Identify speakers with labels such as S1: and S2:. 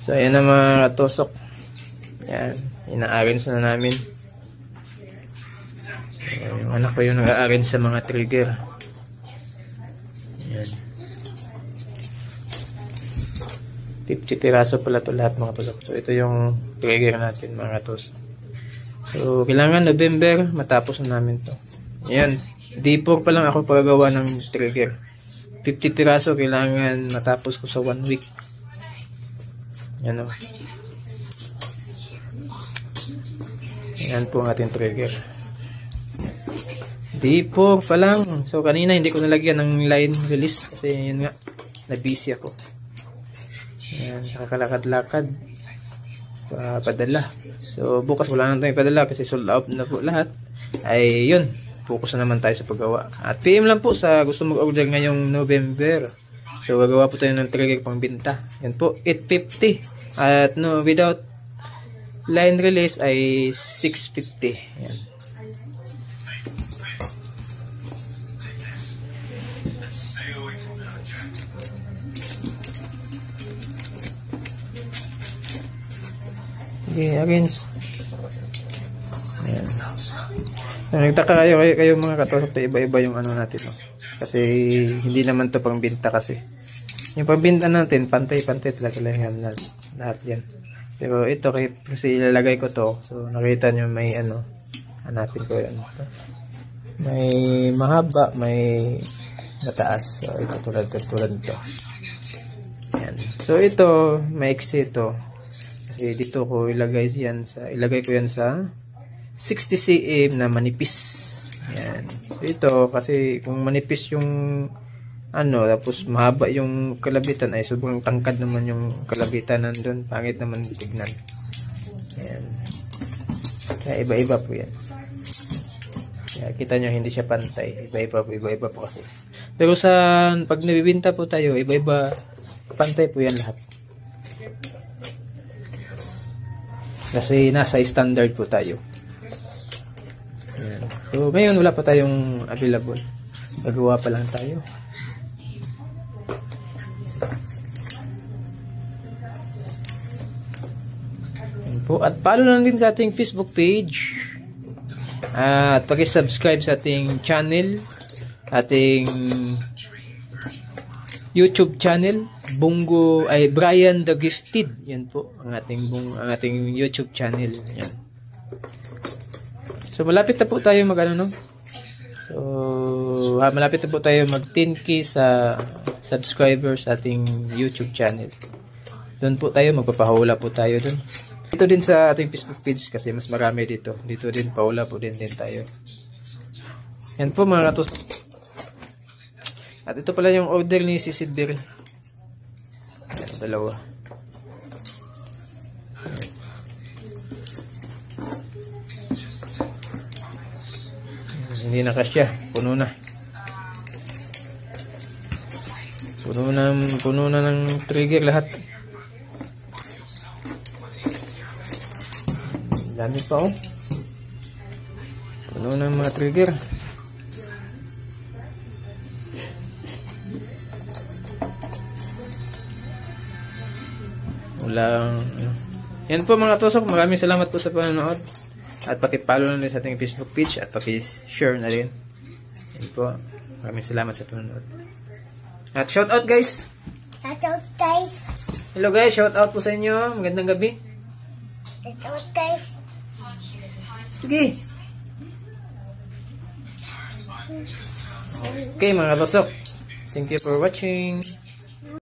S1: So, ayan na mga katusok. Ayan. Ina-arrange na namin. Yung anak ko yung nag-a-arrange sa mga trigger. Ayan. 50 piraso pala ito lahat mga tusok. So, ito yung trigger natin mga tusok. So, kailangan November matapos na namin to. Ayan. D4 pa lang ako paggawa ng trigger. 50 piraso kailangan matapos ko sa 1 week. Ayan o. Ayan po ang ating trigger. D4 pa lang. So, kanina hindi ko nalagyan ng line release kasi yun nga, na-busy ako. Ayan, saka kalakad-lakad padala. So bukas wala na tayong padala kasi sold out na po lahat. Ay yun, focus na naman tayo sa paggawa. At PM lang po sa gusto mag-order ngayong November. So gagawa po tayo ng trigger pang binta. Yan po, 850. At no, without line release ay 650. Yan. Okay, against. Ayan. Nagtaka kayo mga katusok, iba-iba yung ano natin. No? Kasi hindi naman to pang binta kasi. Yung pang binta natin, pantay-pantay talaga lang yan. Lahat yan. Pero ito, kasi ilalagay ko to. So, nakita nyo may ano. Hanapin ko yan. May mahaba, may mataas. So, ito tulad nito. Ayan. So, ito, maiksi ito. Dito ko ilagay ko yan sa 60 cm na manipis. Yan. So ito kasi kung manipis yung ano tapos mahaba yung kalabitan ay sobrang tangkad naman yung kalabitan nandun. Pangit naman tignan. Yan. Kaya iba-iba po yan. Kaya kita nyo hindi siya pantay. Iba-iba po kasi. Pero pag nabibinta po tayo, iba-iba pantay po yan lahat. Kasi nasa standard po tayo. Ayan. So, ngayon wala pa tayong available. Magawa pa lang tayo. Ayan po. At follow lang din sa ating Facebook page. At paki-subscribe sa ating channel. Ating YouTube channel. Brian the Gifted. Yan po ang ating YouTube channel. Yan. So malapit na po tayo malapit na po tayo mag 10k sa subscribers sa ating YouTube channel. Doon po tayo magpapahula po tayo doon. Ito din sa ating Facebook page kasi mas marami dito. Dito din pahula po din tayo. Yan po mga katos. At ito pala yung order ni si Silver. Dalawa. Hindi na kasya. Puno na. Puno na ng trigger lahat. Dami pa oh. Puno na ng mga trigger. Yan po mga tusok, maraming salamat po sa panonood at paki-follow na rin sa ating Facebook page at paki-share na rin. Yan po, maraming salamat sa panonood. At shout out guys.
S2: Shout out guys.
S1: Hello guys, shout out po sa inyo. Magandang gabi.
S2: Shout out guys.
S1: Sige. Okay mga tusok, thank you for watching.